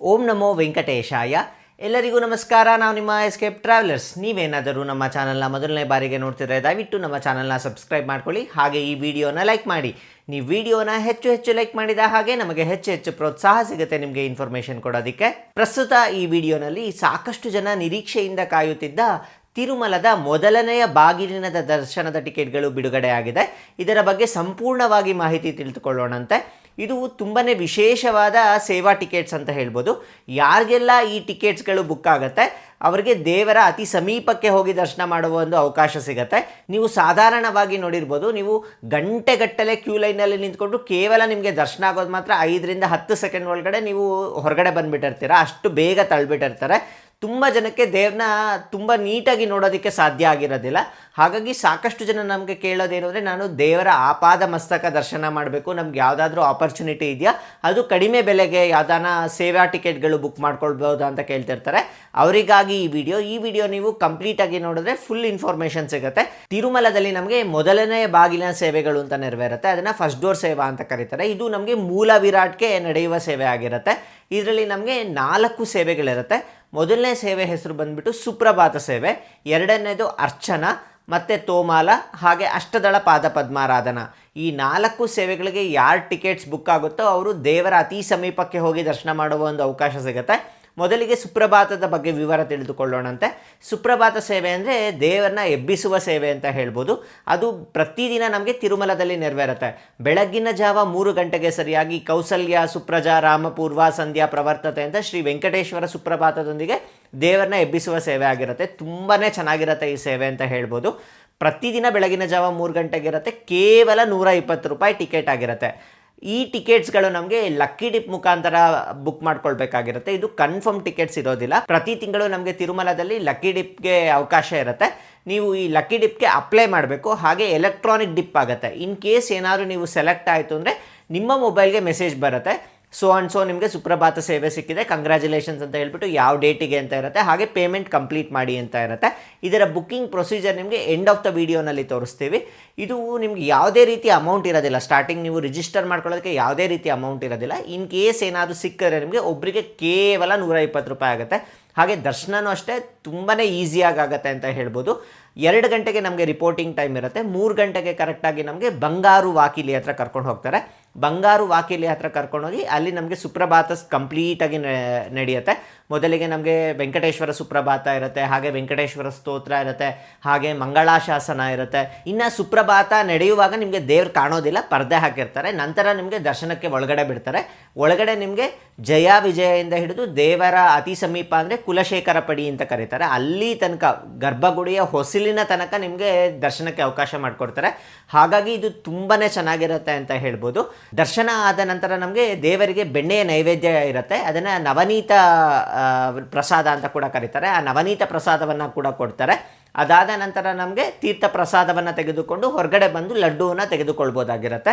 ಓಂ ನಮೋ ವೆಂಕಟೇಶಾಯ. ಎಲ್ಲರಿಗೂ ನಮಸ್ಕಾರ. ನಾವು ನಿಮ್ಮ ಎಸ್ಕೇಪ್ ಟ್ರಾವೆಲರ್ಸ್. ನೀವೇನಾದರೂ ನಮ್ಮ ಚಾನಲ್ನ ಮೊದಲನೇ ಬಾರಿಗೆ ನೋಡ್ತಿದ್ರೆ ದಯವಿಟ್ಟು ನಮ್ಮ ಚಾನಲ್ನ ಸಬ್ಸ್ಕ್ರೈಬ್ ಮಾಡ್ಕೊಳ್ಳಿ. ಹಾಗೆ ಈ ವಿಡಿಯೋನ ಲೈಕ್ ಮಾಡಿ. ನೀವು ವಿಡಿಯೋನ ಹೆಚ್ಚು ಲೈಕ್ ಮಾಡಿದ ಹಾಗೆ ನಮಗೆ ಹೆಚ್ಚು ಪ್ರೋತ್ಸಾಹ ಸಿಗುತ್ತೆ ನಿಮಗೆ ಇನ್ಫಾರ್ಮೇಷನ್ ಕೊಡೋದಕ್ಕೆ. ಪ್ರಸ್ತುತ ಈ ವಿಡಿಯೋನಲ್ಲಿ ಸಾಕಷ್ಟು ಜನ ನಿರೀಕ್ಷೆಯಿಂದ ಕಾಯುತ್ತಿದ್ದ ತಿರುಮಲದ ಮೊದಲನೆಯ ಬಾಗಿಲಿನ ದರ್ಶನದ ಟಿಕೆಟ್ಗಳು ಬಿಡುಗಡೆ ಆಗಿದೆ. ಇದರ ಬಗ್ಗೆ ಸಂಪೂರ್ಣವಾಗಿ ಮಾಹಿತಿ ತಿಳಿದುಕೊಳ್ಳೋಣಂತೆ. ಇದು ತುಂಬಾ ವಿಶೇಷವಾದ ಸೇವಾ ಟಿಕೆಟ್ಸ್ ಅಂತ ಹೇಳ್ಬೋದು. ಯಾರಿಗೆಲ್ಲ ಈ ಟಿಕೆಟ್ಸ್ಗಳು ಬುಕ್ ಆಗುತ್ತೆ ಅವರಿಗೆ ದೇವರ ಅತಿ ಸಮೀಪಕ್ಕೆ ಹೋಗಿ ದರ್ಶನ ಮಾಡುವ ಒಂದು ಅವಕಾಶ ಸಿಗುತ್ತೆ. ನೀವು ಸಾಧಾರಣವಾಗಿ ನೋಡಿರ್ಬೋದು, ನೀವು ಗಂಟೆಗಟ್ಟಲೆ ಕ್ಯೂ ಲೈನಲ್ಲಿ ನಿಂತ್ಕೊಂಡು ಕೇವಲ ನಿಮಗೆ ದರ್ಶನ ಆಗೋದು ಮಾತ್ರ 5ರಿಂದ 10 ಸೆಕೆಂಡ್ ಒಳಗಡೆ ನೀವು ಹೊರಗಡೆ ಬಂದುಬಿಟ್ಟಿರ್ತೀರ. ಅಷ್ಟು ಬೇಗ ತಳ್ಳಿಬಿಟ್ಟಿರ್ತಾರೆ. ತುಂಬ ಜನಕ್ಕೆ ದೇವ್ರನ್ನ ತುಂಬ ನೀಟಾಗಿ ನೋಡೋದಕ್ಕೆ ಸಾಧ್ಯ ಆಗಿರೋದಿಲ್ಲ. ಹಾಗಾಗಿ ಸಾಕಷ್ಟು ಜನ ನಮಗೆ ಕೇಳೋದೇನು ಅಂದರೆ, ನಾನು ದೇವರ ಆಪಾದ ಮಸ್ತಕ ದರ್ಶನ ಮಾಡಬೇಕು, ನಮ್ಗೆ ಯಾವುದಾದ್ರೂ ಆಪರ್ಚುನಿಟಿ ಇದೆಯಾ, ಅದು ಕಡಿಮೆ ಬೆಲೆಗೆ ಯಾವ್ದಾನ ಸೇವಾ ಟಿಕೆಟ್ಗಳು ಬುಕ್ ಮಾಡ್ಕೊಳ್ಬೋದು ಅಂತ ಕೇಳ್ತಿರ್ತಾರೆ. ಅವರಿಗಾಗಿ ಈ ವಿಡಿಯೋ ನೀವು ಕಂಪ್ಲೀಟಾಗಿ ನೋಡಿದ್ರೆ ಫುಲ್ ಇನ್ಫಾರ್ಮೇಷನ್ ಸಿಗುತ್ತೆ. ತಿರುಮಲದಲ್ಲಿ ನಮಗೆ ಮೊದಲನೇ ಬಾಗಿಲಿನ ಸೇವೆಗಳು ಅಂತ ನೆರವೇರುತ್ತೆ. ಅದನ್ನು ಫಸ್ಟ್ ಡೋರ್ ಸೇವಾ ಅಂತ ಕರೀತಾರೆ. ಇದು ನಮಗೆ ಮೂಲ ವಿರಾಟ್ಗೆ ನಡೆಯುವ ಸೇವೆ ಆಗಿರುತ್ತೆ. ಇದರಲ್ಲಿ ನಮಗೆ 4 ಸೇವೆಗಳಿರುತ್ತೆ. ಮೊದಲನೇ ಸೇವೆ ಹೆಸರು ಬಂದುಬಿಟ್ಟು ಸುಪ್ರಭಾತ ಸೇವೆ, ಎರಡನೇದು ಅರ್ಚನಾ ಮತ್ತು ತೋಮಾಲ, ಹಾಗೆ ಅಷ್ಟದಳ ಪಾದ ಪದ್ಮಾರಾಧನಾ. ಈ 4 ಸೇವೆಗಳಿಗೆ ಯಾರು ಟಿಕೆಟ್ಸ್ ಬುಕ್ ಆಗುತ್ತೋ ಅವರು ದೇವರ ಅತಿ ಸಮೀಪಕ್ಕೆ ಹೋಗಿ ದರ್ಶನ ಮಾಡುವ ಒಂದು ಅವಕಾಶ ಸಿಗುತ್ತೆ. ಮೊದಲಿಗೆ ಸುಪ್ರಭಾತದ ಬಗ್ಗೆ ವಿವರ ತಿಳಿದುಕೊಳ್ಳೋಣಂತೆ. ಸುಪ್ರಭಾತ ಸೇವೆ ಅಂದರೆ ದೇವರನ್ನ ಎಬ್ಬಿಸುವ ಸೇವೆ ಅಂತ ಹೇಳ್ಬೋದು. ಅದು ಪ್ರತಿದಿನ ನಮಗೆ ತಿರುಮಲದಲ್ಲಿ ನೆರವೇರುತ್ತೆ. ಬೆಳಗ್ಗಿನ ಜಾವ 3 ಗಂಟೆಗೆ ಸರಿಯಾಗಿ ಕೌಸಲ್ಯ ಸುಪ್ರಜಾ ರಾಮಪೂರ್ವ ಸಂಧ್ಯಾ ಪ್ರವರ್ತತೆ ಅಂತ ಶ್ರೀ ವೆಂಕಟೇಶ್ವರ ಸುಪ್ರಭಾತದೊಂದಿಗೆ ದೇವರನ್ನ ಎಬ್ಬಿಸುವ ಸೇವೆ ಆಗಿರುತ್ತೆ. ತುಂಬಾ ಚೆನ್ನಾಗಿರುತ್ತೆ ಈ ಸೇವೆ ಅಂತ ಹೇಳ್ಬೋದು. ಪ್ರತಿದಿನ ಬೆಳಗಿನ ಜಾವ 3 ಗಂಟೆಗೆ ಇರುತ್ತೆ. ಕೇವಲ 120 ರೂಪಾಯಿ ಟಿಕೆಟ್ ಆಗಿರುತ್ತೆ. ಈ ಟಿಕೆಟ್ಸ್ಗಳು ನಮಗೆ ಲಕ್ಕಿ ಡಿಪ್ ಮುಖಾಂತರ ಬುಕ್ ಮಾಡ್ಕೊಳ್ಬೇಕಾಗಿರುತ್ತೆ. ಇದು ಕನ್ಫರ್ಮ್ ಟಿಕೆಟ್ಸ್ ಇರೋದಿಲ್ಲ. ಪ್ರತಿ ತಿಂಗಳು ನಮಗೆ ತಿರುಮಲದಲ್ಲಿ ಲಕ್ಕಿ ಡಿಪ್ಗೆ ಅವಕಾಶ ಇರುತ್ತೆ. ನೀವು ಈ ಲಕ್ಕಿ ಡಿಪ್ಗೆ ಅಪ್ಲೈ ಮಾಡಬೇಕು. ಹಾಗೆ ಎಲೆಕ್ಟ್ರಾನಿಕ್ ಡಿಪ್ ಆಗುತ್ತೆ. ಇನ್ ಕೇಸ್ ಏನಾದರೂ ನೀವು ಸೆಲೆಕ್ಟ್ ಆಯಿತು ಅಂದರೆ ನಿಮ್ಮ ಮೊಬೈಲ್ಗೆ ಮೆಸೇಜ್ ಬರುತ್ತೆ, ಸೊ ನಿಮಗೆ ಸುಪ್ರಭಾತ ಸೇವೆ ಸಿಕ್ಕಿದೆ, ಕಂಗ್ರ್ಯಾಚುಲೇಷನ್ಸ್ ಅಂತ ಹೇಳ್ಬಿಟ್ಟು ಯಾವ ಡೇಟಿಗೆ ಅಂತ ಇರುತ್ತೆ. ಹಾಗೆ ಪೇಮೆಂಟ್ ಕಂಪ್ಲೀಟ್ ಮಾಡಿ ಅಂತ ಇರುತ್ತೆ. ಇದರ ಬುಕ್ಕಿಂಗ್ ಪ್ರೊಸೀಜರ್ ನಿಮಗೆ ಎಂಡ್ ಆಫ್ ದ ವಿಡಿಯೋನಲ್ಲಿ ತೋರಿಸ್ತೀವಿ. ಇದು ನಿಮ್ಗೆ ಯಾವುದೇ ರೀತಿ ಅಮೌಂಟ್ ಇರೋದಿಲ್ಲ. ಸ್ಟಾರ್ಟಿಂಗ್ ನೀವು ರಿಜಿಸ್ಟರ್ ಮಾಡ್ಕೊಳ್ಳೋದಕ್ಕೆ ಯಾವುದೇ ರೀತಿ ಅಮೌಂಟ್ ಇರೋದಿಲ್ಲ. ಇನ್ ಕೇಸ್ ಏನಾದರೂ ಸಿಕ್ಕಿದ್ರೆ ನಿಮಗೆ ಒಬ್ಬರಿಗೆ ಕೇವಲ 120 ರೂಪಾಯಿ ಆಗುತ್ತೆ. ಹಾಗೆ ದರ್ಶನವೂ ಅಷ್ಟೇ ತುಂಬಾ ಈಸಿಯಾಗಿ ಆಗುತ್ತೆ ಅಂತ ಹೇಳ್ಬೋದು. 2 ಗಂಟೆಗೆ ನಮಗೆ ರಿಪೋರ್ಟಿಂಗ್ ಟೈಮ್ ಇರುತ್ತೆ. 3 ಗಂಟೆಗೆ ಕರೆಕ್ಟಾಗಿ ನಮಗೆ ಬಂಗಾರು ವಾಕಿಲಿ ಹತ್ರ ಕರ್ಕೊಂಡು ಹೋಗ್ತಾರೆ. ಬಂಗಾರು ವಾಕಿಲಿ ಹತ್ರ ಕರ್ಕೊಂಡೋಗಿ ಅಲ್ಲಿ ನಮಗೆ ಸುಪ್ರಭಾತ ಕಂಪ್ಲೀಟಾಗಿ ನಡೆಯುತ್ತೆ. ಮೊದಲಿಗೆ ನಮಗೆ ವೆಂಕಟೇಶ್ವರ ಸುಪ್ರಭಾತ ಇರುತ್ತೆ, ಹಾಗೆ ವೆಂಕಟೇಶ್ವರ ಸ್ತೋತ್ರ ಇರುತ್ತೆ, ಹಾಗೆ ಮಂಗಳಾಶಾಸನ ಇರುತ್ತೆ. ಇನ್ನು ಸುಪ್ರಭಾತ ನಡೆಯುವಾಗ ನಿಮಗೆ ದೇವ್ರು ಕಾಣೋದಿಲ್ಲ, ಪರ್ದೆ ಹಾಕಿರ್ತಾರೆ. ನಂತರ ನಿಮಗೆ ದರ್ಶನಕ್ಕೆ ಒಳಗಡೆ ಬಿಡ್ತಾರೆ. ಒಳಗಡೆ ನಿಮಗೆ ಜಯ ವಿಜಯದಿಂದ ಹಿಡಿದು ದೇವರ ಅತಿ ಸಮೀಪ ಅಂದರೆ ಕುಲಶೇಖರ ಪಡಿ ಅಂತ ಕರೀತಾರೆ, ಅಲ್ಲಿ ತನಕ ಗರ್ಭಗುಡಿಯ ಹೊಸಲಿನ ತನಕ ನಿಮಗೆ ದರ್ಶನಕ್ಕೆ ಅವಕಾಶ ಮಾಡಿಕೊಡ್ತಾರೆ. ಹಾಗಾಗಿ ಇದು ತುಂಬಾ ಚೆನ್ನಾಗಿರುತ್ತೆ ಅಂತ ಹೇಳ್ಬೋದು. ದರ್ಶನ ಆದ ನಂತರ ನಮಗೆ ದೇವರಿಗೆ ಬೆಣ್ಣೆಯ ನೈವೇದ್ಯ ಇರುತ್ತೆ. ಅದನ್ನು ನವನೀತ ಪ್ರಸಾದ ಅಂತ ಕೂಡ ಕರೀತಾರೆ. ಆ ನವನೀತ ಪ್ರಸಾದವನ್ನು ಕೂಡ ಕೊಡ್ತಾರೆ. ಅದಾದ ನಂತರ ನಮಗೆ ತೀರ್ಥ ಪ್ರಸಾದವನ್ನು ತೆಗೆದುಕೊಂಡು ಹೊರಗಡೆ ಬಂದು ಲಡ್ಡುವನ್ನು ತೆಗೆದುಕೊಳ್ಬೋದಾಗಿರುತ್ತೆ.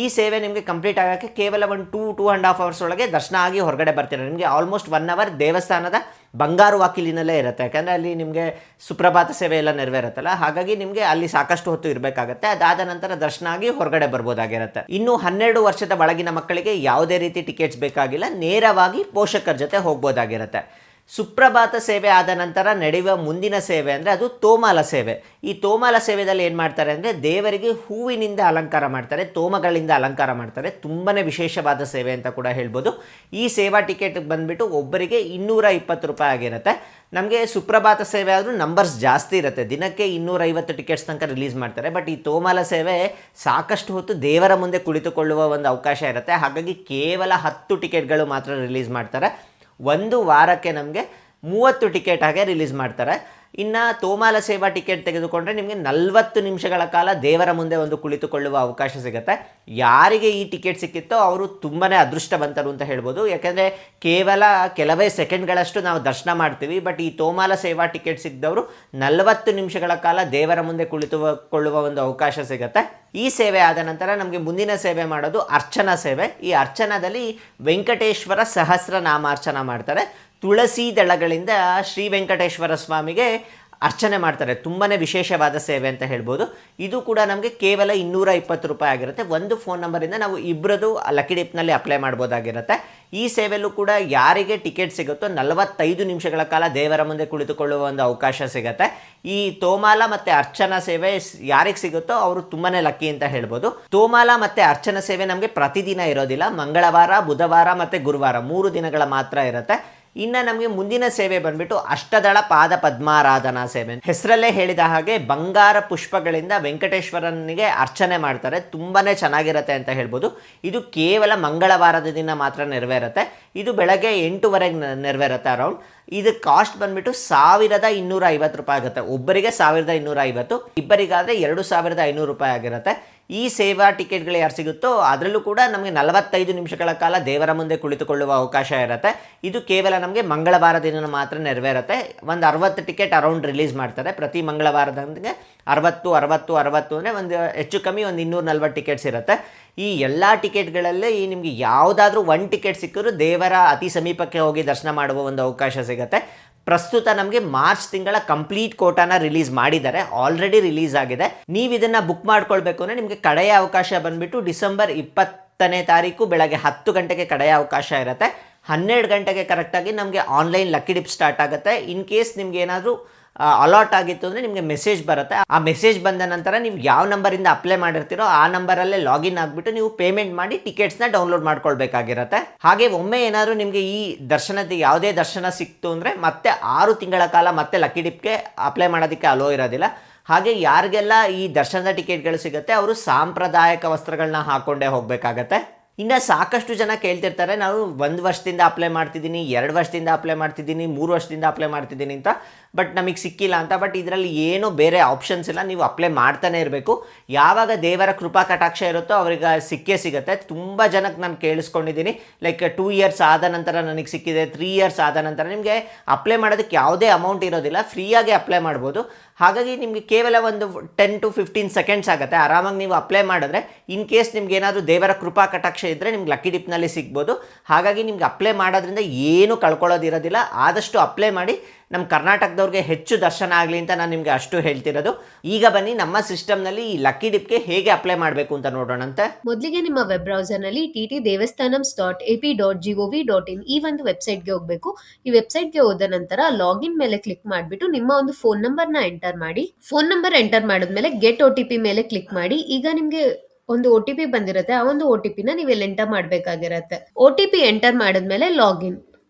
ಈ ಸೇವೆ ನಿಮಗೆ ಕಂಪ್ಲೀಟ್ ಆಗೋಕ್ಕೆ ಕೇವಲ 2.5 ಅವರ್ಸ್ ಒಳಗೆ ದರ್ಶನ ಆಗಿ ಹೊರಗಡೆ ಬರ್ತೀರ. ನಿಮಗೆ ಆಲ್ಮೋಸ್ಟ್ 1 ಅವರ್ ದೇವಸ್ಥಾನದ ಬಂಗಾರು ವಾಕಿಲಿನಲ್ಲೇ ಇರುತ್ತೆ. ಯಾಕಂದರೆ ಅಲ್ಲಿ ನಿಮಗೆ ಸುಪ್ರಭಾತ ಸೇವೆ ಎಲ್ಲ ನೆರವೇರುತ್ತಲ್ಲ, ಹಾಗಾಗಿ ನಿಮಗೆ ಅಲ್ಲಿ ಸಾಕಷ್ಟು ಹೊತ್ತು ಇರಬೇಕಾಗತ್ತೆ. ಅದಾದ ನಂತರ ದರ್ಶನ ಆಗಿ ಹೊರಗಡೆ ಬರ್ಬೋದಾಗಿರುತ್ತೆ. ಇನ್ನು 12 ವರ್ಷದ ಒಳಗಿನ ಮಕ್ಕಳಿಗೆ ಯಾವುದೇ ರೀತಿ ಟಿಕೆಟ್ಸ್ ಬೇಕಾಗಿಲ್ಲ, ನೇರವಾಗಿ ಪೋಷಕರ ಜೊತೆ ಹೋಗ್ಬೋದಾಗಿರುತ್ತೆ. ಸುಪ್ರಭಾತ ಸೇವೆ ಆದ ನಂತರ ನಡೆಯುವ ಮುಂದಿನ ಸೇವೆ ಅಂದರೆ ಅದು ತೋಮಾಲ ಸೇವೆ. ಈ ತೋಮಾಲ ಸೇವೆಯಲ್ಲಿ ಏನು ಮಾಡ್ತಾರೆ ಅಂದರೆ ದೇವರಿಗೆ ಹೂವಿನಿಂದ ಅಲಂಕಾರ ಮಾಡ್ತಾರೆ, ತೋಮಗಳಿಂದ ಅಲಂಕಾರ ಮಾಡ್ತಾರೆ. ತುಂಬಾ ವಿಶೇಷವಾದ ಸೇವೆ ಅಂತ ಕೂಡ ಹೇಳ್ಬೋದು. ಈ ಸೇವಾ ಟಿಕೆಟ್ ಬಂದುಬಿಟ್ಟು ಒಬ್ಬರಿಗೆ 220 ರೂಪಾಯಿ ಆಗಿರುತ್ತೆ. ನಮಗೆ ಸುಪ್ರಭಾತ ಸೇವೆ ಆದರೂ ನಂಬರ್ಸ್ ಜಾಸ್ತಿ ಇರುತ್ತೆ. ದಿನಕ್ಕೆ 250 ಟಿಕೆಟ್ಸ್ ತನಕ ರಿಲೀಸ್ ಮಾಡ್ತಾರೆ. ಬಟ್ ಈ ತೋಮಾಲ ಸೇವೆ ಸಾಕಷ್ಟು ಹೊತ್ತು ದೇವರ ಮುಂದೆ ಕುಳಿತುಕೊಳ್ಳುವ ಒಂದು ಅವಕಾಶ ಇರುತ್ತೆ. ಹಾಗಾಗಿ ಕೇವಲ 10 ಟಿಕೆಟ್ಗಳು ಮಾತ್ರ ರಿಲೀಸ್ ಮಾಡ್ತಾರೆ. 1 ವಾರಕ್ಕೆ ನಮಗೆ 30 ಟಿಕೆಟ್ ಹಾಗೆ ರಿಲೀಸ್ ಮಾಡ್ತಾರೆ. ಇನ್ನು ತೋಮಾಲ ಸೇವಾ ಟಿಕೆಟ್ ತೆಗೆದುಕೊಂಡ್ರೆ ನಿಮಗೆ 40 ನಿಮಿಷಗಳ ಕಾಲ ದೇವರ ಮುಂದೆ ಒಂದು ಕುಳಿತುಕೊಳ್ಳುವ ಅವಕಾಶ ಸಿಗುತ್ತೆ. ಯಾರಿಗೆ ಈ ಟಿಕೆಟ್ ಸಿಕ್ಕಿತ್ತೋ ಅವರು ತುಂಬಾ ಅದೃಷ್ಟವಂತರು ಅಂತ ಹೇಳ್ಬೋದು. ಯಾಕೆಂದರೆ ಕೇವಲ ಕೆಲವೇ ಸೆಕೆಂಡ್ಗಳಷ್ಟು ನಾವು ದರ್ಶನ ಮಾಡ್ತೀವಿ. ಬಟ್ ಈ ತೋಮಾಲ ಸೇವಾ ಟಿಕೆಟ್ ಸಿಕ್ಕಿದವರು 40 ನಿಮಿಷಗಳ ಕಾಲ ದೇವರ ಮುಂದೆ ಕುಳಿತುಕೊಳ್ಳುವ ಒಂದು ಅವಕಾಶ ಸಿಗುತ್ತೆ. ಈ ಸೇವೆ ಆದ ನಂತರ ನಮಗೆ ಮುಂದಿನ ಸೇವೆ ಮಾಡೋದು ಅರ್ಚನಾ ಸೇವೆ. ಈ ಅರ್ಚನಾದಲ್ಲಿ ವೆಂಕಟೇಶ್ವರ ಸಹಸ್ರನಾಮಾರ್ಚನ ಮಾಡ್ತಾರೆ. ತುಳಸಿ ದಳಗಳಿಂದ ಶ್ರೀ ವೆಂಕಟೇಶ್ವರ ಸ್ವಾಮಿಗೆ ಅರ್ಚನೆ ಮಾಡ್ತಾರೆ. ತುಂಬಾ ವಿಶೇಷವಾದ ಸೇವೆ ಅಂತ ಹೇಳ್ಬೋದು. ಇದು ಕೂಡ ನಮಗೆ ಕೇವಲ 220 ರೂಪಾಯಿ ಆಗಿರುತ್ತೆ. ಒಂದು ಫೋನ್ ನಂಬರಿಂದ ನಾವು ಇಬ್ಬರದು ಲಕ್ಕಿ ಡಿಪ್ನಲ್ಲಿ ಅಪ್ಲೈ ಮಾಡ್ಬೋದಾಗಿರುತ್ತೆ. ಈ ಸೇವೆಯಲ್ಲೂ ಕೂಡ ಯಾರಿಗೆ ಟಿಕೆಟ್ ಸಿಗುತ್ತೋ 45 ನಿಮಿಷಗಳ ಕಾಲ ದೇವರ ಮುಂದೆ ಕುಳಿತುಕೊಳ್ಳುವ ಒಂದು ಅವಕಾಶ ಸಿಗುತ್ತೆ. ಈ ತೋಮಾಲ ಮತ್ತು ಅರ್ಚನಾ ಸೇವೆ ಯಾರಿಗೆ ಸಿಗುತ್ತೋ ಅವರು ತುಂಬಾ ಲಕ್ಕಿ ಅಂತ ಹೇಳ್ಬೋದು. ತೋಮಾಲ ಮತ್ತು ಅರ್ಚನಾ ಸೇವೆ ನಮಗೆ ಪ್ರತಿದಿನ ಇರೋದಿಲ್ಲ. ಮಂಗಳವಾರ, ಬುಧವಾರ ಮತ್ತು ಗುರುವಾರ 3 ದಿನಗಳ ಮಾತ್ರ ಇರುತ್ತೆ. ಇನ್ನು ನಮಗೆ ಮುಂದಿನ ಸೇವೆ ಬಂದ್ಬಿಟ್ಟು ಅಷ್ಟದಳ ಪಾದ ಪದ್ಮಾರಾಧನಾ ಸೇವೆ. ಹೆಸರಲ್ಲೇ ಹೇಳಿದ ಹಾಗೆ ಬಂಗಾರ ಪುಷ್ಪಗಳಿಂದ ವೆಂಕಟೇಶ್ವರನಿಗೆ ಅರ್ಚನೆ ಮಾಡ್ತಾರೆ. ತುಂಬಾ ಚೆನ್ನಾಗಿರುತ್ತೆ ಅಂತ ಹೇಳ್ಬೋದು. ಇದು ಕೇವಲ ಮಂಗಳವಾರದ ದಿನ ಮಾತ್ರ ನೆರವೇರುತ್ತೆ. ಇದು ಬೆಳಗ್ಗೆ 8:00ವರೆಗೆ ನೆರವೇರುತ್ತೆ ಅರೌಂಡ್. ಇದು ಕಾಸ್ಟ್ ಬಂದ್ಬಿಟ್ಟು 1250 ರೂಪಾಯಿ ಆಗುತ್ತೆ. ಒಬ್ಬರಿಗೆ 1250, ಇಬ್ಬರಿಗಾದರೆ 2500 ರೂಪಾಯಿ ಆಗಿರುತ್ತೆ. ಈ ಸೇವಾ ಟಿಕೆಟ್ಗಳು ಯಾರು ಸಿಗುತ್ತೋ ಅದರಲ್ಲೂ ಕೂಡ ನಮಗೆ 45 ನಿಮಿಷಗಳ ಕಾಲ ದೇವರ ಮುಂದೆ ಕುಳಿತುಕೊಳ್ಳುವ ಅವಕಾಶ ಇರುತ್ತೆ. ಇದು ಕೇವಲ ನಮಗೆ ಮಂಗಳವಾರ ದಿನ ಮಾತ್ರ ನೆರವೇರುತ್ತೆ. ಒಂದು 60 ಟಿಕೆಟ್ ಅರೌಂಡ್ ರಿಲೀಸ್ ಮಾಡ್ತಾರೆ. ಪ್ರತಿ ಮಂಗಳವಾರದಂಗೆ 60 ಅಂದರೆ ಒಂದು ಹೆಚ್ಚು ಕಮ್ಮಿ ಒಂದು 240 ಟಿಕೆಟ್ಸ್ ಇರುತ್ತೆ. ಈ ಎಲ್ಲ ಟಿಕೆಟ್ಗಳಲ್ಲಿ ನಿಮಗೆ ಯಾವುದಾದ್ರೂ ಒಂದು ಟಿಕೆಟ್ ಸಿಕ್ಕಿದ್ರು ದೇವರ ಅತಿ ಸಮೀಪಕ್ಕೆ ಹೋಗಿ ದರ್ಶನ ಮಾಡುವ ಒಂದು ಅವಕಾಶ ಸಿಗುತ್ತೆ. ಪ್ರಸ್ತುತ ನಮಗೆ ಮಾರ್ಚ್ ತಿಂಗಳ ಕಂಪ್ಲೀಟ್ ಕೋಟಾನ ರಿಲೀಸ್ ಮಾಡಿದ್ದಾರೆ. ಆಲ್ರೆಡಿ ರಿಲೀಸ್ ಆಗಿದೆ. ನೀವು ಇದನ್ನು ಬುಕ್ ಮಾಡ್ಕೊಳ್ಬೇಕು ಅಂದರೆ ನಿಮಗೆ ಕಡೆಯ ಅವಕಾಶ ಬಂದುಬಿಟ್ಟು ಡಿಸೆಂಬರ್ 20ನೇ ತಾರೀಕು ಬೆಳಗ್ಗೆ 10 ಗಂಟೆಗೆ ಕಡೆಯ ಅವಕಾಶ ಇರುತ್ತೆ. 12 ಗಂಟೆಗೆ ಕರೆಕ್ಟಾಗಿ ನಮಗೆ ಆನ್ಲೈನ್ ಲಕ್ಕಿ ಡಿಪ್ ಸ್ಟಾರ್ಟ್ ಆಗುತ್ತೆ. ಇನ್ ಕೇಸ್ ನಿಮ್ಗೆ ಏನಾದರೂ ಅಲಾಟ್ ಆಗಿತ್ತು ಅಂದರೆ ನಿಮಗೆ ಮೆಸೇಜ್ ಬರುತ್ತೆ. ಆ ಮೆಸೇಜ್ ಬಂದ ನಂತರ ನೀವು ಯಾವ ನಂಬರಿಂದ ಅಪ್ಲೈ ಮಾಡಿರ್ತೀರೋ ಆ ನಂಬರಲ್ಲೇ ಲಾಗಿನ್ ಆಗಿಬಿಟ್ಟು ನೀವು ಪೇಮೆಂಟ್ ಮಾಡಿ ಟಿಕೆಟ್ಸ್ನ ಡೌನ್ಲೋಡ್ ಮಾಡ್ಕೊಳ್ಬೇಕಾಗಿರುತ್ತೆ. ಹಾಗೆ ಒಮ್ಮೆ ಏನಾದರೂ ನಿಮಗೆ ಈ ದರ್ಶನದ ಯಾವುದೇ ದರ್ಶನ ಸಿಕ್ತು ಅಂದರೆ ಮತ್ತೆ 6 ತಿಂಗಳ ಕಾಲ ಮತ್ತೆ ಲಕ್ಕಿ ಡಿಪ್ಗೆ ಅಪ್ಲೈ ಮಾಡೋದಕ್ಕೆ ಅಲೋ ಇರೋದಿಲ್ಲ. ಹಾಗೆ ಯಾರಿಗೆಲ್ಲ ಈ ದರ್ಶನದ ಟಿಕೆಟ್ಗಳು ಸಿಗುತ್ತೆ ಅವರು ಸಾಂಪ್ರದಾಯಿಕ ವಸ್ತ್ರಗಳನ್ನ ಹಾಕ್ಕೊಂಡೇ ಹೋಗಬೇಕಾಗತ್ತೆ. ಇನ್ನು ಸಾಕಷ್ಟು ಜನ ಕೇಳ್ತಿರ್ತಾರೆ, ನಾವು 1 ವರ್ಷದಿಂದ ಅಪ್ಲೈ ಮಾಡ್ತಿದ್ದೀನಿ, 2 ವರ್ಷದಿಂದ ಅಪ್ಲೈ ಮಾಡ್ತಿದ್ದೀನಿ, 3 ವರ್ಷದಿಂದ ಅಪ್ಲೈ ಮಾಡ್ತಿದ್ದೀನಿ ಅಂತ, ಬಟ್ ನಮಗೆ ಸಿಕ್ಕಿಲ್ಲ ಅಂತ. ಬಟ್ ಇದರಲ್ಲಿ ಏನೂ ಬೇರೆ ಆಪ್ಷನ್ಸ್ ಇಲ್ಲ. ನೀವು ಅಪ್ಲೈ ಮಾಡ್ತಾನೆ ಇರಬೇಕು. ಯಾವಾಗ ದೇವರ ಕೃಪಾ ಕಟಾಕ್ಷ ಇರುತ್ತೋ ಅವ್ರಿಗೆ ಸಿಕ್ಕೇ ಸಿಗುತ್ತೆ. ತುಂಬ ಜನಕ್ಕೆ ನಾನು ಕೇಳಿಸ್ಕೊಂಡಿದ್ದೀನಿ, ಲೈಕ್ 2 ಇಯರ್ಸ್ ಆದ ನಂತರ ನನಗೆ ಸಿಕ್ಕಿದೆ, 3 ಇಯರ್ಸ್ ಆದ ನಂತರ. ನಿಮಗೆ ಅಪ್ಲೈ ಮಾಡೋದಕ್ಕೆ ಯಾವುದೇ ಅಮೌಂಟ್ ಇರೋದಿಲ್ಲ, ಫ್ರೀಯಾಗಿ ಅಪ್ಲೈ ಮಾಡ್ಬೋದು. ಹಾಗಾಗಿ ನಿಮಗೆ ಕೇವಲ ಒಂದು 10 to 15 ಸೆಕೆಂಡ್ಸ್ ಆಗುತ್ತೆ. ಆರಾಮಾಗಿ ನೀವು ಅಪ್ಲೈ ಮಾಡಿದ್ರೆ ಇನ್ ಕೇಸ್ ನಿಮ್ಗೆ ಏನಾದರೂ ದೇವರ ಕೃಪಾ ಕಟಾಕ್ಷ ಇದ್ದರೆ ನಿಮ್ಗೆ ಲಕ್ಕಿ ಡಿಪ್ನಲ್ಲಿ ಸಿಗ್ಬೋದು. ಹಾಗಾಗಿ ನಿಮ್ಗೆ ಅಪ್ಲೈ ಮಾಡೋದ್ರಿಂದ ಏನೂ ಕಳ್ಕೊಳ್ಳೋದಿರೋದಿಲ್ಲ. ಆದಷ್ಟು ಅಪ್ಲೈ ಮಾಡಿ. ನಮ್ಮ ಕರ್ನಾಟಕದವ್ರಿಗೆ ಹೆಚ್ಚು ದರ್ಶನ ಆಗಲಿ ಅಂತ ನಾನು ನಿಮಗೆ ಅಷ್ಟು ಹೇಳ್ತಿರೋದು. ಈಗ ಬನ್ನಿ ನಮ್ಮ ಸಿಸ್ಟಮ್ನಲ್ಲಿ ಈ ಲಕ್ಕಿ ಡಿಪ್ಗೆ ಹೇಗೆ ಅಪ್ಲೈ ಮಾಡಬೇಕು ಅಂತ ನೋಡೋಣಂತೆ. ಮೊದಲಿಗೆ ನಿಮ್ಮ ವೆಬ್ ಬ್ರೌಸರ್ನಲ್ಲಿ ttdevastanams.ap.gov.in ಈ ಒಂದು ವೆಬ್ಸೈಟ್ಗೆ ಹೋಗಬೇಕು. ಈ ವೆಬ್ಸೈಟ್ಗೆ ಹೋದ ನಂತರ ಲಾಗಿನ್ ಮೇಲೆ ಕ್ಲಿಕ್ ಮಾಡಿಬಿಟ್ಟು ನಿಮ್ಮ ಒಂದು ಫೋನ್ ನಂಬರ್ನ ಎಂಟರ್ ಮಾಡಿ. ಫೋನ್ ನಂಬರ್ ಎಂಟರ್ ಮಾಡಿದ್ಮೇಲೆ ಗೆಟ್ OTP ಮೇಲೆ ಕ್ಲಿಕ್ ಮಾಡಿ. ಈಗ ನಿಮಗೆ ಒಂದು OTP ಬಂದಿರುತ್ತೆ. ಆ ಒಂದು OTPನ ನೀವು ಇಲ್ಲಿ ಎಂಟರ್ ಮಾಡಬೇಕಾಗಿರುತ್ತೆ. OTP ಎಂಟರ್ ಮಾಡಿದ್ಮೇಲೆ ಲಾಗಿನ್.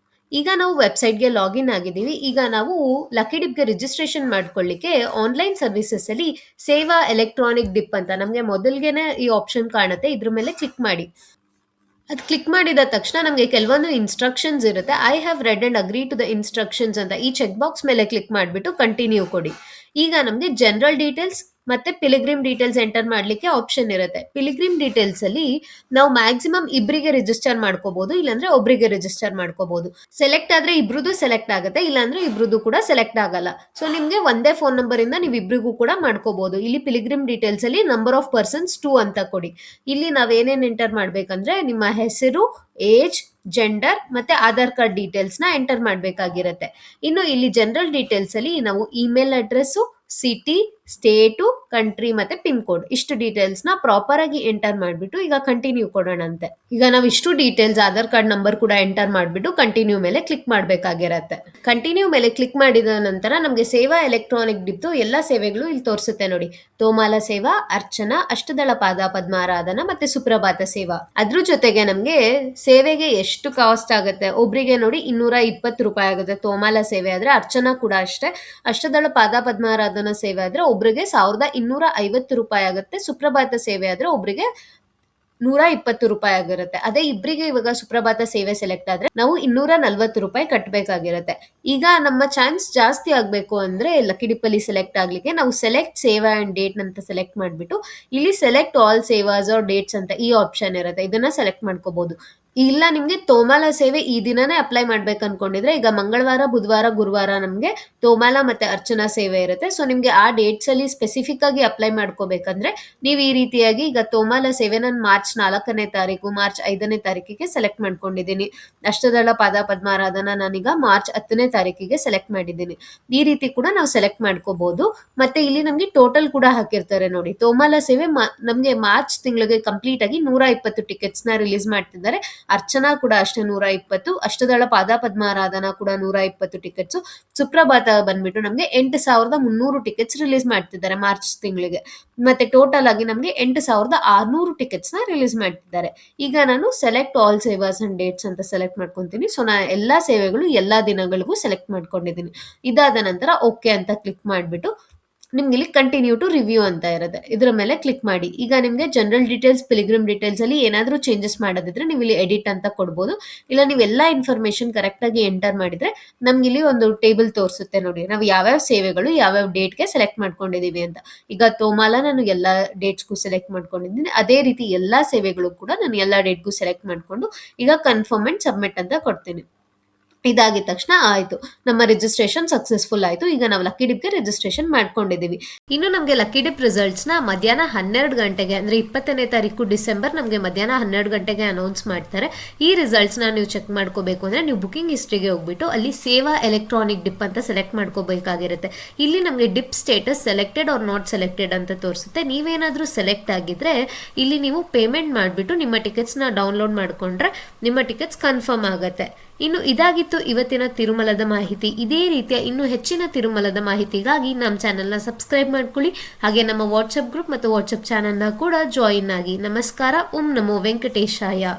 ಈಗ ನಾವು ವೆಬ್ಸೈಟ್ಗೆ ಲಾಗಿನ್ ಆಗಿದ್ದೀವಿ. ಈಗ ನಾವು ಲಕ್ಕಿ ಡಿಪ್ಗೆ ರಿಜಿಸ್ಟ್ರೇಷನ್ ಮಾಡ್ಕೊಳ್ಳಿಕ್ಕೆ ಆನ್ಲೈನ್ ಸರ್ವಿಸಸ್ ಅಲ್ಲಿ ಸೇವಾ ಎಲೆಕ್ಟ್ರಾನಿಕ್ ಡಿಪ್ ಅಂತ ನಮಗೆ ಮೊದಲಿಗೆನೆ ಈ ಆಪ್ಷನ್ ಕಾಣುತ್ತೆ. ಇದ್ರ ಮೇಲೆ ಕ್ಲಿಕ್ ಮಾಡಿ. ಅದು ಕ್ಲಿಕ್ ಮಾಡಿದ ತಕ್ಷಣ ನಮಗೆ ಕೆಲವೊಂದು ಇನ್ಸ್ಟ್ರಕ್ಷನ್ಸ್ ಇರುತ್ತೆ. I have read and agree to the instructions ಅಂತ ಈ ಚೆಕ್ ಬಾಕ್ಸ್ ಮೇಲೆ ಕ್ಲಿಕ್ ಮಾಡಿಬಿಟ್ಟು ಕಂಟಿನ್ಯೂ ಕೊಡಿ. ಈಗ ನಮಗೆ ಜನರಲ್ ಡೀಟೇಲ್ಸ್ ಮತ್ತೆ ಪಿಲಿಗ್ರಿಮ್ ಡೀಟೇಲ್ಸ್ ಎಂಟರ್ ಮಾಡ್ಲಿಕ್ಕೆ ಆಪ್ಷನ್ ಇರುತ್ತೆ. ಪಿಲಿಗ್ರಿಮ್ ಡೀಟೇಲ್ಸ್ ಅಲ್ಲಿ ನಾವು ಮ್ಯಾಕ್ಸಿಮಮ್ ಇಬ್ಬರಿಗೆ ರಿಜಿಸ್ಟರ್ ಮಾಡ್ಕೋಬಹುದು, ಇಲ್ಲಾಂದ್ರೆ ಒಬ್ರಿಗೆ ರಿಜಿಸ್ಟರ್ ಮಾಡ್ಕೋಬಹುದು. ಸೆಲೆಕ್ಟ್ ಆದ್ರೆ ಇಬ್ರದ್ದು ಸೆಲೆಕ್ಟ್ ಆಗುತ್ತೆ, ಇಲ್ಲಾಂದ್ರೆ ಇಬ್ರದ್ದು ಕೂಡ ಸೆಲೆಕ್ಟ್ ಆಗಲ್ಲ. ಸೊ ನಿಮ್ಗೆ ಒಂದೇ ಫೋನ್ ನಂಬರ್ ಇಂದ ನೀವು ಇಬ್ರಿಗೂ ಕೂಡ ಮಾಡ್ಕೋಬಹುದು. ಇಲ್ಲಿ ಪಿಲಿಗ್ರಿಮ್ ಡೀಟೇಲ್ಸ್ ಅಲ್ಲಿ ನಂಬರ್ ಆಫ್ ಪರ್ಸನ್ಸ್ 2 ಅಂತ ಕೊಡಿ. ಇಲ್ಲಿ ನಾವೇನೇನ್ ಎಂಟರ್ ಮಾಡ್ಬೇಕಂದ್ರೆ ನಿಮ್ಮ ಹೆಸರು, ಏಜ್, ಜೆಂಡರ್ ಮತ್ತೆ ಆಧಾರ್ ಕಾರ್ಡ್ ಡೀಟೇಲ್ಸ್ ನ ಎಂಟರ್ ಮಾಡ್ಬೇಕಾಗಿರುತ್ತೆ. ಇನ್ನು ಇಲ್ಲಿ ಜನರಲ್ ಡೀಟೇಲ್ಸ್ ಅಲ್ಲಿ ನಾವು email address, city, state, country ಮತ್ತೆ ಪಿನ್ ಕೋಡ್ ಇಷ್ಟು ಡೀಟೇಲ್ಸ್ ನ ಪ್ರಾಪರ್ ಆಗಿ ಎಂಟರ್ ಮಾಡ್ಬಿಟ್ಟು ಈಗ ಕಂಟಿನ್ಯೂ ಕೊಡೋಣಂತೆ. ಈಗ ನಾವು ಇಷ್ಟು ಡೀಟೇಲ್ಸ್ ಆಧಾರ್ ಕಾರ್ಡ್ ನಂಬರ್ ಕೂಡ ಎಂಟರ್ ಮಾಡ್ಬಿಟ್ಟು ಕಂಟಿನ್ಯೂ ಮೇಲೆ ಕ್ಲಿಕ್ ಮಾಡ್ಬೇಕಾಗಿರತ್ತೆ. ಕಂಟಿನ್ಯೂ ಮೇಲೆ ಕ್ಲಿಕ್ ಮಾಡಿದ ನಂತರ ನಮಗೆ ಸೇವಾ ಎಲೆಕ್ಟ್ರಾನಿಕ್ ಡಿಪ್ದು ಎಲ್ಲಾ ಸೇವೆಗಳು ಇಲ್ಲಿ ತೋರಿಸುತ್ತೆ ನೋಡಿ. ತೋಮಾಲ ಸೇವಾ, ಅರ್ಚನಾ, ಅಷ್ಟದಳ ಪಾದ ಪದ್ಮಾರಾಧನಾ ಮತ್ತೆ ಸುಪ್ರಭಾತ ಸೇವಾ. ಅದ್ರ ಜೊತೆಗೆ ನಮ್ಗೆ ಸೇವೆಗೆ ಎಷ್ಟು ಕಾಸ್ಟ್ ಆಗುತ್ತೆ, ಒಬ್ರಿಗೆ ನೋಡಿ 220 ರೂಪಾಯಿ ಆಗುತ್ತೆ ತೋಮಾಲ ಸೇವೆ ಆದ್ರೆ. ಅರ್ಚನಾ ಕೂಡ ಅಷ್ಟೇ, ಅಷ್ಟದಳ ಪಾದ ಪದ್ಮಾರಾಧನಾ ಸೇವೆ ಆದ್ರೆ ಒಬ್ರಿಗೆ 1250 ರೂಪಾಯಿ ಆಗುತ್ತೆ. ಸುಪ್ರಭಾತ ಸೇವೆ ಆದ್ರೆ ಒಬ್ರಿಗೆ 120 ರೂಪಾಯಿ ಆಗಿರುತ್ತೆ. ಅದೇ ಇಬ್ಬರಿಗೆ ಇವಾಗ ಸುಪ್ರಭಾತ ಸೇವೆ ಸೆಲೆಕ್ಟ್ ಆದ್ರೆ ನಾವು 240 ರೂಪಾಯಿ ಕಟ್ಟಬೇಕಾಗಿರುತ್ತೆ. ಈಗ ನಮ್ಮ ಚಾನ್ಸ್ ಜಾಸ್ತಿ ಆಗ್ಬೇಕು ಅಂದ್ರೆ ಲಕ್ಕಿ ಡಿಪ್ ಅಲ್ಲಿ ಸೆಲೆಕ್ಟ್ ಆಗ್ಲಿಕ್ಕೆ ನಾವು ಸೆಲೆಕ್ಟ್ ಸೇವಾ ಅಂಡ್ ಡೇಟ್ ಅಂತ ಸೆಲೆಕ್ಟ್ ಮಾಡ್ಬಿಟ್ಟು ಇಲ್ಲಿ ಸೆಲೆಕ್ಟ್ ಆಲ್ ಸೇವಾಸ್ ಆರ್ ಡೇಟ್ಸ್ ಅಂತ ಈ ಆಪ್ಷನ್ ಇರುತ್ತೆ. ಇದನ್ನ ಸೆಲೆಕ್ಟ್ ಮಾಡ್ಕೋಬಹುದು. ಇಲ್ಲ ನಿಮ್ಗೆ ತೋಮಾಲ ಸೇವೆ ಈ ದಿನನೇ ಅಪ್ಲೈ ಮಾಡ್ಬೇಕು ಅನ್ಕೊಂಡಿದ್ರೆ, ಈಗ ಮಂಗಳವಾರ, ಬುಧವಾರ, ಗುರುವಾರ ನಮ್ಗೆ ತೋಮಾಲ ಮತ್ತೆ ಅರ್ಚನಾ ಸೇವೆ ಇರುತ್ತೆ. ಸೊ ನಿಮ್ಗೆ ಆ ಡೇಟ್ಸ್ ಅಲ್ಲಿ ಸ್ಪೆಸಿಫಿಕ್ ಆಗಿ ಅಪ್ಲೈ ಮಾಡ್ಕೋಬೇಕಂದ್ರೆ ನೀವು ಈ ರೀತಿಯಾಗಿ ಈಗ ತೋಮಾಲ ಸೇವೆ ನಾನು ಮಾರ್ಚ್ 4ನೇ ತಾರೀಕು, ಮಾರ್ಚ್ 5ನೇ ತಾರೀಕಿಗೆ ಸೆಲೆಕ್ಟ್ ಮಾಡ್ಕೊಂಡಿದ್ದೀನಿ. ಅಷ್ಟದಳ ಪಾದ ಪದ್ಮಾರಾಧನ ನಾನೀಗ ಮಾರ್ಚ್ 10ನೇ ತಾರೀಕಿಗೆ ಸೆಲೆಕ್ಟ್ ಮಾಡಿದ್ದೀನಿ. ಈ ರೀತಿ ಕೂಡ ನಾವು ಸೆಲೆಕ್ಟ್ ಮಾಡ್ಕೋಬಹುದು. ಮತ್ತೆ ಇಲ್ಲಿ ನಮ್ಗೆ ಟೋಟಲ್ ಕೂಡ ಹಾಕಿರ್ತಾರೆ ನೋಡಿ. ತೋಮಾಲ ಸೇವೆ ನಮ್ಗೆ ಮಾರ್ಚ್ ತಿಂಗಳಿಗೆ ಕಂಪ್ಲೀಟ್ ಆಗಿ 120 ಟಿಕೆಟ್ಸ್ ನ ರಿಲೀಸ್ ಮಾಡ್ತಿದ್ದಾರೆ. ಅರ್ಚನಾ ಕೂಡ ಅಷ್ಟೇ 120, ಅಷ್ಟದಳ ಪಾದ ಪದ್ಮಾರಾಧನಾ ಕೂಡ 120 ಟಿಕೆಟ್ಸ್, ಸುಪ್ರಭಾತ ಬಂದ್ಬಿಟ್ಟು ನಮ್ಗೆ 8,300 ಟಿಕೆಟ್ಸ್ ರಿಲೀಸ್ ಮಾಡ್ತಿದ್ದಾರೆ ಮಾರ್ಚ್ ತಿಂಗಳಿಗೆ. ಮತ್ತೆ ಟೋಟಲ್ ಆಗಿ ನಮ್ಗೆ 8,600 ಟಿಕೆಟ್ಸ್ ನ ರಿಲೀಸ್ ಮಾಡ್ತಿದ್ದಾರೆ. ಈಗ ನಾನು ಸೆಲೆಕ್ಟ್ ಆಲ್ ಸೇವಾಸ್ ಅಂಡ್ ಡೇಟ್ಸ್ ಅಂತ ಸೆಲೆಕ್ಟ್ ಮಾಡ್ಕೊಂತೀನಿ. ಸೊ ನಾನು ಎಲ್ಲಾ ಸೇವೆಗಳು ಎಲ್ಲಾ ದಿನಗಳಿಗೂ ಸೆಲೆಕ್ಟ್ ಮಾಡ್ಕೊಂಡಿದ್ದೀನಿ. ಇದಾದ ನಂತರ ಓಕೆ ಅಂತ ಕ್ಲಿಕ್ ಮಾಡ್ಬಿಟ್ಟು ನಿಮ್ಗೆ ಇಲ್ಲಿ ಕಂಟಿನ್ಯೂ ಟು ರಿವ್ಯೂ ಅಂತ ಇರುತ್ತೆ, ಇದ್ರ ಮೇಲೆ ಕ್ಲಿಕ್ ಮಾಡಿ. ಈಗ ನಿಮ್ಗೆ ಜನರಲ್ ಡೀಟೇಲ್ಸ್, ಪಿಲಿಗ್ರಿಮ್ ಡೀಟೇಲ್ಸ್ ಅಲ್ಲಿ ಏನಾದ್ರೂ ಚೇಂಜಸ್ ಮಾಡೋದಿದ್ರೆ ನೀವು ಇಲ್ಲಿ ಎಡಿಟ್ ಅಂತ ಕೊಡ್ಬೋದು. ಇಲ್ಲ ನೀವೆಲ್ಲ ಇನ್ಫಾರ್ಮೇಶನ್ ಕರೆಕ್ಟ್ ಆಗಿ ಎಂಟರ್ ಮಾಡಿದ್ರೆ ನಮ್ಗೆ ಇಲ್ಲಿ ಒಂದು ಟೇಬಲ್ ತೋರಿಸುತ್ತೆ ನೋಡಿ, ನಾವು ಯಾವ್ಯಾವ ಸೇವೆಗಳು ಯಾವ್ಯಾವ ಡೇಟ್ಗೆ ಸೆಲೆಕ್ಟ್ ಮಾಡ್ಕೊಂಡಿದೀವಿ ಅಂತ. ಈಗ ತೋಮಾಲ ನಾನು ಎಲ್ಲಾ ಡೇಟ್ಸ್ಗೂ ಸೆಲೆಕ್ಟ್ ಮಾಡ್ಕೊಂಡಿದ್ದೀನಿ. ಅದೇ ರೀತಿ ಎಲ್ಲಾ ಸೇವೆಗಳು ಕೂಡ ನಾನು ಎಲ್ಲಾ ಡೇಟ್ಗೂ ಸೆಲೆಕ್ಟ್ ಮಾಡ್ಕೊಂಡು ಈಗ ಕನ್ಫರ್ಮ್ ಅಂಡ್ ಸಬ್ಮಿಟ್ ಅಂತ ಕೊಡ್ತೀನಿ. ಇದಾಗಿದ ತಕ್ಷಣ ಆಯ್ತು, ನಮ್ಮ ರಿಜಿಸ್ಟ್ರೇಷನ್ ಸಕ್ಸಸ್ಫುಲ್ ಆಯ್ತು. ಈಗ ನಾವು ಲಕ್ಕಿ ಡಿಪ್ಗೆ ರಿಜಿಸ್ಟ್ರೇಷನ್ ಮಾಡ್ಕೊಂಡಿದ್ದೀವಿ. ಇನ್ನು ನಮಗೆ ಲಕ್ಕಿ ಡಿಪ್ ರಿಸಲ್ಟ್ಸ್ನ ಮಧ್ಯಾಹ್ನ 12 ಗಂಟೆಗೆ ಅಂದರೆ 20ನೇ ತಾರೀಕು ಡಿಸೆಂಬರ್ ನಮಗೆ ಮಧ್ಯಾಹ್ನ 12 ಗಂಟೆಗೆ ಅನೌನ್ಸ್ ಮಾಡ್ತಾರೆ. ಈ ರಿಸಲ್ಟ್ಸ್ನ ನೀವು ಚೆಕ್ ಮಾಡ್ಕೋಬೇಕು ಅಂದರೆ ನೀವು ಬುಕಿಂಗ್ ಹಿಸ್ಟ್ರಿಗೆ ಹೋಗ್ಬಿಟ್ಟು ಅಲ್ಲಿ ಸೇವಾ ಎಲೆಕ್ಟ್ರಾನಿಕ್ ಡಿಪ್ ಅಂತ ಸೆಲೆಕ್ಟ್ ಮಾಡ್ಕೋಬೇಕಾಗಿರುತ್ತೆ. ಇಲ್ಲಿ ನಮಗೆ dip status selected or not selected ಅಂತ ತೋರಿಸುತ್ತೆ. ನೀವೇನಾದರೂ ಸೆಲೆಕ್ಟ್ ಆಗಿದ್ರೆ ಇಲ್ಲಿ ನೀವು ಪೇಮೆಂಟ್ ಮಾಡಿಬಿಟ್ಟು ನಿಮ್ಮ ಟಿಕೆಟ್ಸ್ನ ಡೌನ್ಲೋಡ್ ಮಾಡಿಕೊಂಡ್ರೆ ನಿಮ್ಮ ಟಿಕೆಟ್ಸ್ ಕನ್ಫರ್ಮ್ ಆಗುತ್ತೆ. ಇನ್ನು ಇದಾಗಿತ್ತು ಇವತ್ತಿನ ತಿರುಮಲದ ಮಾಹಿತಿ. ಇದೇ ರೀತಿಯ ಇನ್ನೂ ಹೆಚ್ಚಿನ ತಿರುಮಲದ ಮಾಹಿತಿಗಾಗಿ ನಮ್ಮ ಚಾನೆಲ್ನ ಸಬ್ಸ್ಕ್ರೈಬ್ ಮಾಡ್ಕೊಳ್ಳಿ. ಹಾಗೆ ನಮ್ಮ ವಾಟ್ಸಪ್ ಗ್ರೂಪ್ ಮತ್ತು ವಾಟ್ಸಪ್ ಚಾನೆಲ್ನ ಕೂಡ ಜಾಯಿನ್ ಆಗಿ. ನಮಸ್ಕಾರ. ಓಂ ನಮೋ ವೆಂಕಟೇಶಾಯ.